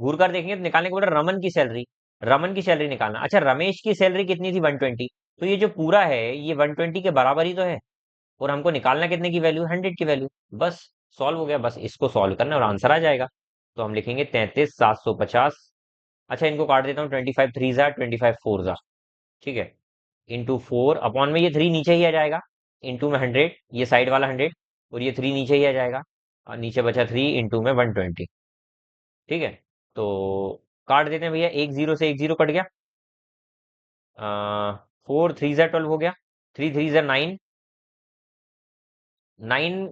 घूर कर देखेंगे तो निकालने को बोल रहा है रमन की सैलरी, रमन की सैलरी निकालना। अच्छा रमेश की सैलरी कितनी थी? 120, तो ये जो पूरा है ये 120 के बराबर ही तो है, और हमको निकालना कितने की वैल्यू? 100 की वैल्यू। बस सॉल्व हो गया, बस इसको सॉल्व करना और आंसर आ जाएगा। तो हम लिखेंगे 33,750। अच्छा, इनको काट देता हूँ, 25 थ्री ज़ा 25 फोर ज़ा, ठीक है, इंटू फोर अपॉन में ये थ्री नीचे ही आ जाएगा, इंटू में 100, ये साइड वाला 100, और ये थ्री नीचे ही आ जाएगा, और नीचे बचा थ्री, इंटू में 120, ठीक है। तो काट देते हैं भैया, एक जीरो से एक जीरो कट गया, फोर थ्री ज़ा 12 हो गया, थ्री थ्री ज़ा 9, 9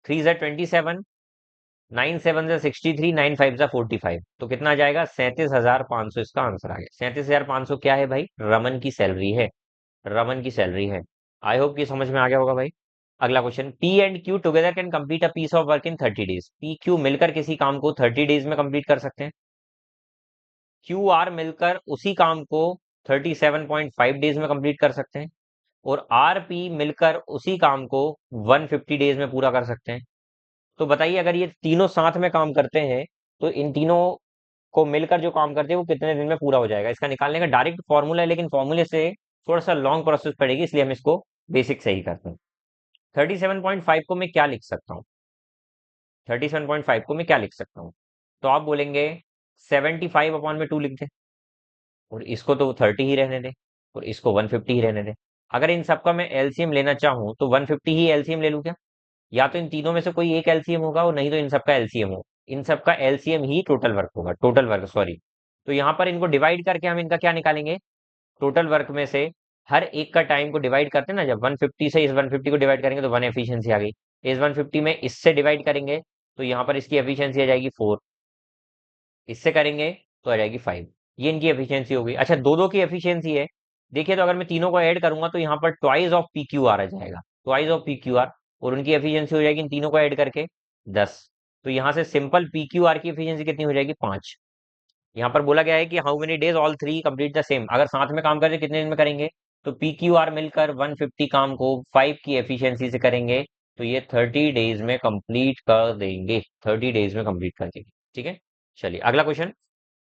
थ्री ज़ा 27, 9 7 ज़ा 63, 9 5 ज़ा 45, तो कितना आ जाएगा? 37,500 इसका आंसर आ गया। 37,500 क्या है भाई? रमन की सैलरी है, रमन की सैलरी है। आई होप कि समझ में आ गया होगा भाई। अगला question, P and Q together can complete a piece of work in 30 days. P Q मिलकर किसी काम को 30 डेज में कंप्लीट कर सकते हैं। क्यू आर मिलकर उसी काम को 37.5 डेज में कंप्लीट कर सकते हैं। और आर पी मिलकर उसी काम को 150 डेज में पूरा कर सकते हैं। तो बताइए, अगर ये तीनों साथ में काम करते हैं तो इन तीनों को मिलकर जो काम करते हैं वो कितने दिन में पूरा हो जाएगा? इसका निकालने का डायरेक्ट फॉर्मूला है, लेकिन फॉर्मूले से थोड़ा सा लॉन्ग प्रोसेस पड़ेगी, इसलिए हम इसको बेसिक से ही करते हैं। 37.5 को मैं क्या लिख सकता हूँ? 37.5 को मैं क्या लिख सकता हूँ? तो आप बोलेंगे 75 अपॉन में 2 लिख दे, और इसको तो 30 ही रहने दे, और इसको 150 ही रहने दे। अगर इन सबका मैं एलसीएम लेना चाहूँ तो 150 ही एलसीएम ले लूँ क्या? या तो इन तीनों में से कोई एक एलसीएम होगा, और नहीं तो इन सबका एलसीएम हो। इन सबका एलसीएम ही टोटल वर्क होगा, टोटल वर्क, सॉरी। तो यहाँ पर इनको डिवाइड करके हम इनका क्या निकालेंगे? टोटल वर्क में से हर एक का टाइम को डिवाइड करते हैं ना, जब 150 से इस 150 को डिवाइड करेंगे तो 1 एफिशिएंसी आ गई। इस 150 में इससे डिवाइड करेंगे तो यहाँ पर इसकी एफिशिएंसी आ जाएगी 4, इससे करेंगे तो आ जाएगी 5। ये इनकी एफिशिएंसी हो गई। अच्छा, दो दो की एफिशिएंसी है। देखिए, तो अगर मैं तीनों को ऐड करूंगा तो यहाँ पर twice of P Q R आ जाएगा, twice of P Q R, और उनकी एफिशिएंसी हो जाएगी इन तीनों को ऐड करके 10। तो यहाँ से सिंपल पी क्यू आर की एफिशिएंसी कितनी हो जाएगी? 5। यहाँ पर बोला गया है कि how many days all three complete the same. अगर साथ में काम करें कितने दिन में करेंगे? तो पी क्यू आर मिलकर 150 काम को 5 की एफिशिएंसी से करेंगे तो ये 30 डेज में कंप्लीट कर देंगे, 30 डेज में कंप्लीट कर देंगे, ठीक है। चलिए अगला question,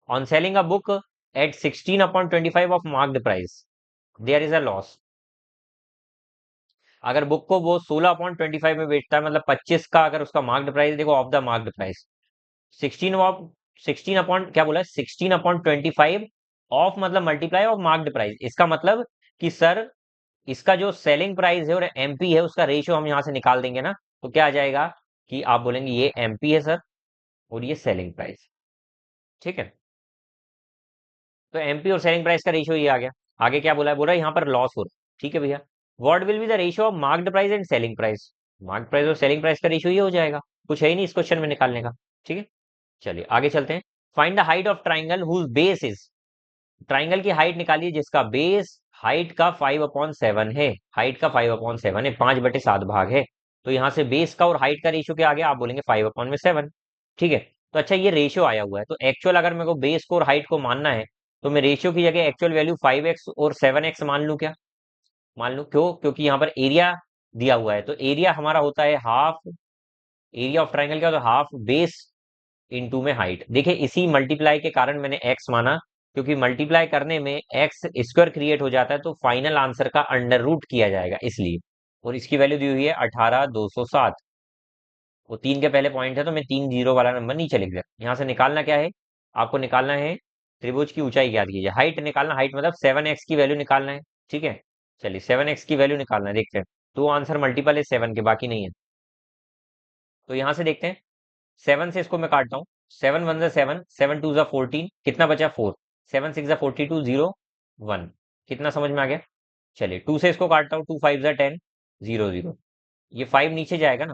on selling a book at 16 upon 25 of marked price there is a loss. अगर बुक को वो 16 अपॉन 25 में बेचता है, मतलब 25 का अगर उसका मार्क्ड प्राइस, देखो of the marked price 16 of 16 upon क्या बोला है? 16 अपॉन 25 ऑफ मतलब मल्टीप्लाई ऑफ मार्क्ड प्राइस। इसका मतलब कि सर इसका जो सेलिंग प्राइस है और एमपी है उसका रेशियो हम यहाँ से निकाल देंगे ना, तो क्या आ जाएगा कि आप बोलेंगे ये एमपी है सर और ये सेलिंग प्राइस, ठीक है। तो एमपी और सेलिंग प्राइस का रेशियो ये आ गया। आगे क्या बोला है? बोला यहाँ पर लॉस हो रहा है, ठीक है भैया। What will be the ratio of marked price and selling price? Marked price और सेलिंग प्राइस का रेशियो ये हो जाएगा, कुछ है ही नहीं इस क्वेश्चन में निकालने का, ठीक है। चलिए आगे चलते हैं। Find the height of triangle whose base is, triangle की हाइट निकालिए जिसका बेस हाइट का 5/7 है, हाइट का 5/7 है, 5/7 भाग है। तो यहाँ से बेस का और हाइट का रेशियो क्या आ गया? आप बोलेंगे 5/7, ठीक है। तो अच्छा, ये रेशियो आया हुआ है, तो एक्चुअल अगर मेरे को बेस को और हाइट को मानना है तो मैं रेशियो की जगह एक्चुअल वैल्यू 5x और 7x मान लूं क्या? मान लूं, क्यों? क्योंकि यहाँ पर एरिया दिया हुआ है, तो एरिया हमारा होता है हाफ, एरिया ऑफ ट्राइंगल क्या होता है? हाफ बेस इनटू में हाइट। देखिए, इसी मल्टीप्लाई के कारण मैंने x माना, क्योंकि मल्टीप्लाई करने में एक्स स्क्वायर क्रिएट हो जाता है तो फाइनल आंसर का अंडर रूट किया जाएगा, इसलिए। और इसकी वैल्यू दी हुई है 18,207। वो तीन के पहले पॉइंट है तो मैं तीन जीरो वाला नंबर नीचे लिख दिया। यहाँ से निकालना क्या है? आपको निकालना है त्रिभुज की ऊंचाई, याद कीजिए, हाइट निकालना, हाइट मतलब 7x की वैल्यू निकालना है, ठीक है। चलिए 7x की वैल्यू निकालना है, देखते हैं। दो आंसर मल्टीपल है 7 के, बाकी नहीं है। तो यहाँ से देखते हैं, 7 से इसको मैं काटता हूँ, 7 1 ज़ा 7, 7 2 ज़ा 14, कितना बचा? 4, 7 6 ज़ा 42, 0 1, कितना समझ में आ गया? चलिए 2 से इसको काटता हूँ, 2 5 ज़ा 10, 0 0, ये 5 नीचे जाएगा ना,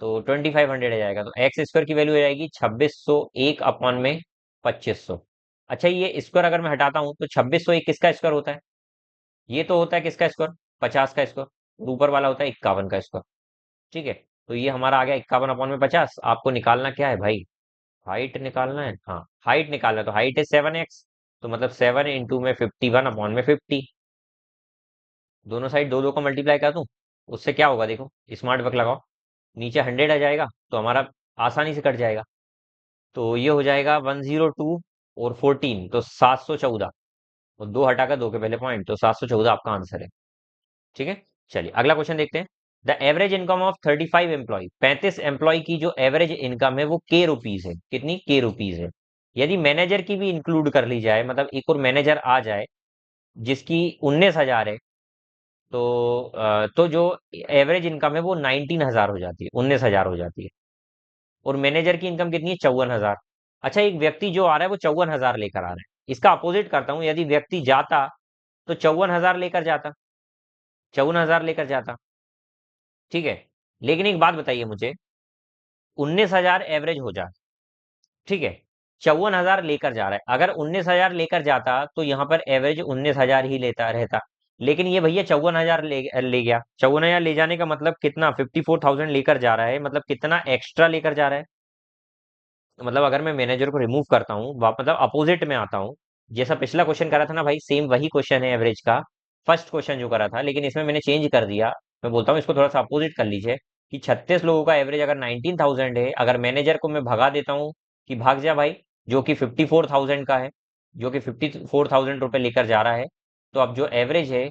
तो 2500 आ जाएगा। तो एक्स स्क्वायर की वैल्यू हो जाएगी 2601 अपॉन में 2500। अच्छा, ये स्क्वायर अगर मैं हटाता हूँ तो 2601 किसका स्क्वायर होता है? ये तो होता है किसका स्क्वायर? 50 का स्क्वायर। ऊपर वाला होता है 51 का स्क्वायर, ठीक है। तो ये हमारा आ गया 51 अपॉन में 50। आपको निकालना क्या है भाई? हाइट निकालना है, हाँ हाइट निकालना है। तो हाइट है 7x, तो मतलब 7 इंटू में 51 अपॉन में 50। दोनों साइड दो दो का मल्टीप्लाई कर दूं, उससे क्या होगा? देखो स्मार्ट वर्क लगाओ, नीचे 100 आ जाएगा तो हमारा आसानी से कट जाएगा। तो ये हो जाएगा 102 और 14 तो 714, और दो हटाकर दो के पहले पॉइंट, तो 714 आपका आंसर है, ठीक है। चलिए अगला क्वेश्चन देखते हैं। The average income of 35 employ, 35 employ की जो एवरेज इनकम है वो के रुपीज है। कितनी? के रुपीज है। यदि मैनेजर की भी इंक्लूड कर ली जाए, मतलब एक और मैनेजर आ जाए जिसकी 19,000 है, तो जो एवरेज इनकम है वो 19,000 हो जाती है, 19,000 हो जाती है। और मैनेजर की इनकम कितनी है? 54,000। अच्छा, एक व्यक्ति जो आ रहा है वो 54,000 लेकर आ रहा है। इसका अपोजिट करता हूँ, यदि व्यक्ति जाता तो 54,000 लेकर जाता, 54,000 लेकर जाता। ठीक है। लेकिन एक बात बताइए मुझे, 19,000 एवरेज हो जाए, ठीक है, 54,000 लेकर जा रहा है। अगर 19,000 लेकर जाता तो यहाँ पर एवरेज 19,000 ही लेता रहता। लेकिन ये भैया 54,000 ले गया। 54,000 ले जाने का मतलब कितना? 54,000 लेकर जा रहा है, मतलब कितना एक्स्ट्रा लेकर जा रहा है। मतलब अगर मैं मैनेजर को रिमूव करता हूँ, मतलब अपोजिट में आता हूँ, जैसा पिछला क्वेश्चन करा था ना भाई, सेम वही क्वेश्चन है एवरेज का, फर्स्ट क्वेश्चन जो करा था, लेकिन इसमें मैंने चेंज कर दिया। मैं बोलता हूँ इसको थोड़ा सा अपोजिट कर लीजिए, कि 36 लोगों का एवरेज अगर 19,000 है, अगर मैनेजर को मैं भगा देता हूँ कि भाग जा भाई, जो कि 54,000 का है, जो कि 54,000 रुपये लेकर जा रहा है, तो अब जो एवरेज है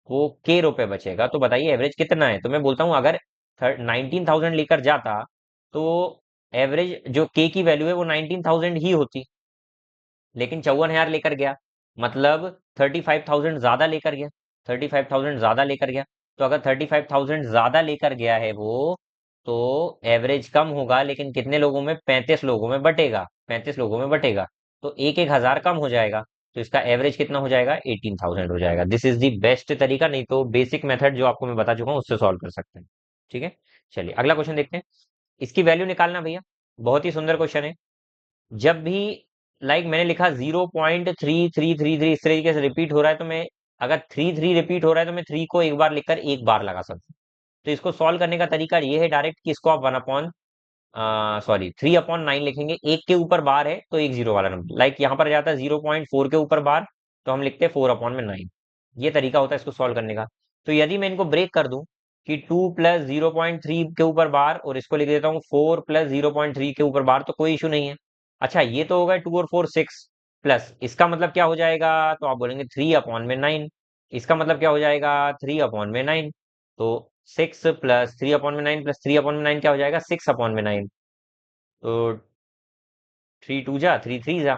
वो के रुपए बचेगा। तो बताइए एवरेज कितना है? तो मैं बोलता हूँ अगर 19,000 लेकर जाता तो एवरेज जो के की वैल्यू है वो 19,000 ही होती। लेकिन 54,000 लेकर गया, मतलब 35,000 ज्यादा लेकर गया, 35,000 ज्यादा लेकर गया। तो अगर 35,000 ज्यादा लेकर गया है वो, तो एवरेज कम होगा, लेकिन कितने लोगों में? 35 लोगों में बटेगा, 35 लोगों में बटेगा, तो एक एक हजार कम हो जाएगा। तो इसका एवरेज कितना हो जाएगा? 18,000 हो जाएगा। दिस इज द बेस्ट तरीका, नहीं तो बेसिक मेथड जो आपको मैं बता चुका हूँ उससे सॉल्व कर सकते हैं। ठीक है। चलिए अगला क्वेश्चन देखते हैं। इसकी वैल्यू निकालना भैया, बहुत ही सुंदर क्वेश्चन है। जब भी मैंने लिखा 0.3333 इस तरीके से रिपीट हो रहा है, तो मैं, अगर 3 रिपीट हो रहा है तो मैं 3 को एक बार लिखकर एक बार लगा सकता हूँ। तो इसको सॉल्व करने का तरीका ये है डायरेक्ट, कि इसको आप 3/9 लिखेंगे। एक के ऊपर बार है तो एक जीरो वाला नंबर, यहाँ पर जाता है 0.4 के ऊपर बार, तो हम लिखते हैं 4/9। ये तरीका होता है इसको सॉल्व करने का। तो यदि मैं इनको ब्रेक कर दूं कि 2 + 0.3 के ऊपर बार, और इसको लिख देता हूँ 4 + 0.3 के ऊपर बार, तो कोई इशू नहीं है। अच्छा, ये तो होगा 2 और 4 6, प्लस इसका मतलब क्या हो जाएगा? तो आप बोलेंगे 3/9। इसका मतलब क्या हो जाएगा? 3/9। तो 6 + 3/9 + 3/9 क्या हो जाएगा? 6/9। तो 3 2 जा 3 3 जा,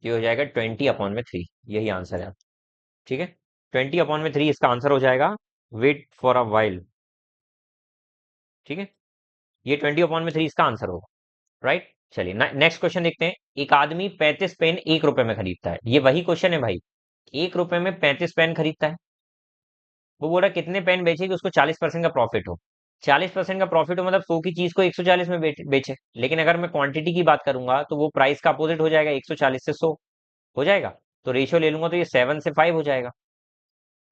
ये हो जाएगा 20/3। यही आंसर है। ठीक है, 20/3 इसका आंसर हो जाएगा। Wait for a while. ठीक है, ये 20/3 इसका आंसर होगा। राइट। चलिए नेक्स्ट क्वेश्चन देखते हैं। एक आदमी 35 पेन 1 रुपए में खरीदता है। ये वही क्वेश्चन है भाई, 1 रुपए में 35 पेन खरीदता है। वो बोल रहा है कितने पेन बेचे कि उसको 40% का प्रॉफिट हो। 40% का प्रॉफिट हो मतलब 100 की चीज को 140 में बेचे। लेकिन अगर मैं क्वांटिटी की बात करूंगा तो वो प्राइस का अपोजिट हो जाएगा, 140 से 100 हो जाएगा। तो रेशियो ले लूंगा तो ये 7 से 5 हो जाएगा।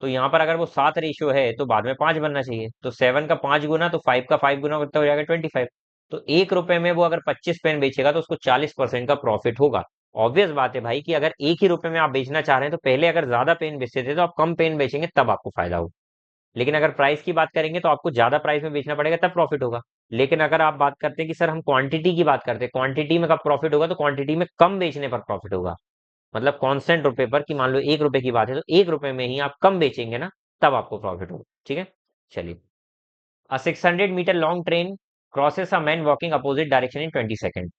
तो यहाँ पर अगर वो 7 रेशियो है तो बाद में 5 बनना चाहिए। तो 7 का 5 गुना, तो 5 का 5 गुना कितना हो जाएगा? 25। तो 1 रुपए में वो अगर 25 पेन बेचेगा तो उसको 40% का प्रॉफिट होगा। ऑब्वियस बात है भाई कि अगर 1 ही रुपए में आप बेचना चाह रहे हैं तो पहले अगर ज्यादा पेन बेचते थे तो आप कम पेन बेचेंगे तब आपको फायदा होगा। लेकिन अगर प्राइस की बात करेंगे तो आपको ज्यादा प्राइस में बेचना पड़ेगा तब प्रॉफिट होगा। लेकिन अगर आप बात करते हैं कि सर हम क्वांटिटी की बात करते हैं, क्वांटिटी में कब प्रॉफिट होगा? तो क्वांटिटी में कम बेचने पर प्रॉफिट होगा। मतलब कांस्टेंट रुपए पर, कि मान लो 1 रुपए की बात है तो 1 रुपए में ही आप कम बेचेंगे ना, तब आपको प्रॉफिट होगा। ठीक है। चलिए, a 600 metre long train crosses a man walking opposite direction in 20 second.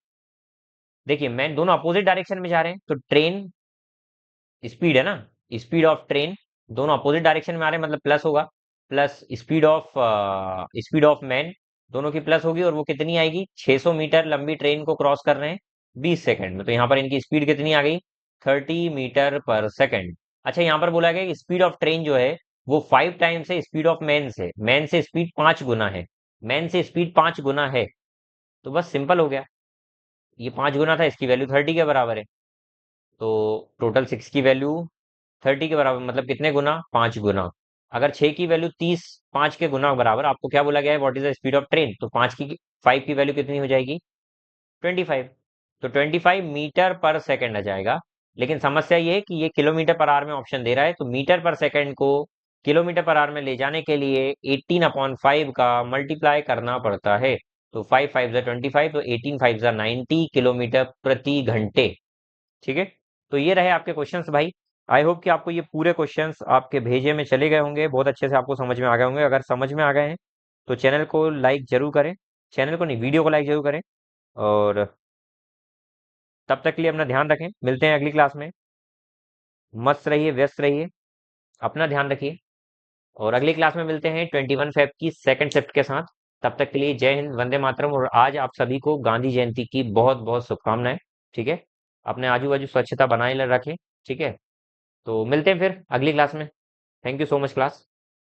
देखिए मैन दोनों अपोजिट डायरेक्शन में जा रहे हैं, तो ट्रेन स्पीड है ना, स्पीड ऑफ ट्रेन दोनों अपोजिट डायरेक्शन में आ रहे हैं, मतलब प्लस होगा, प्लस स्पीड ऑफ मैन, दोनों की प्लस होगी। और वो कितनी आएगी? 600 मीटर लंबी ट्रेन को क्रॉस कर रहे हैं 20 सेकंड में। तो यहाँ पर इनकी स्पीड कितनी आ गई? 30 मीटर पर सेकंड। अच्छा, यहाँ पर बोला गया कि स्पीड ऑफ ट्रेन जो है वो 5 टाइम्स है स्पीड ऑफ मैन से। मैन से स्पीड 5 गुना है, मैन से स्पीड 5 गुना है। तो बस सिंपल हो गया, ये 5 गुना था, इसकी वैल्यू 30 के बराबर है। तो टोटल 6 की वैल्यू 30 के बराबर, मतलब कितने गुना? 5 गुना। अगर 6 की वैल्यू 30, 5 के गुना बराबर, आपको क्या बोला गया है? What is the speed of train? तो 5 की वैल्यू कितनी हो जाएगी? 25। तो 25 मीटर पर सेकंड आ जाएगा। लेकिन समस्या ये है कि ये किलोमीटर पर आवर में ऑप्शन दे रहा है, तो मीटर पर सेकंड को किलोमीटर पर आवर में ले जाने के लिए 18/5 का मल्टीप्लाई करना पड़ता है। तो 5 5 जा 25, तो 18 5 जा 90 किलोमीटर प्रति घंटे। ठीक है। तो ये रहे आपके क्वेश्चंस भाई। आई होप कि आपको ये पूरे क्वेश्चंस आपके भेजे में चले गए होंगे, बहुत अच्छे से आपको समझ में आ गए होंगे। अगर समझ में आ गए हैं तो चैनल को लाइक जरूर करें, चैनल को नहीं, वीडियो को लाइक जरूर करें। और तब तक के लिए अपना ध्यान रखें, मिलते हैं अगली क्लास में। मस्त रहिए, व्यस्त रहिए, अपना ध्यान रखिए। और अगली क्लास में मिलते हैं 21 फेब की सेकंड शिफ्ट के साथ। तब तक के लिए जय हिंद, वंदे मातरम। और आज आप सभी को गांधी जयंती की बहुत बहुत शुभकामनाएं। ठीक है, अपने आजू बाजू स्वच्छता बनाए रखें। ठीक है, तो मिलते हैं फिर अगली क्लास में। Thank you so much class.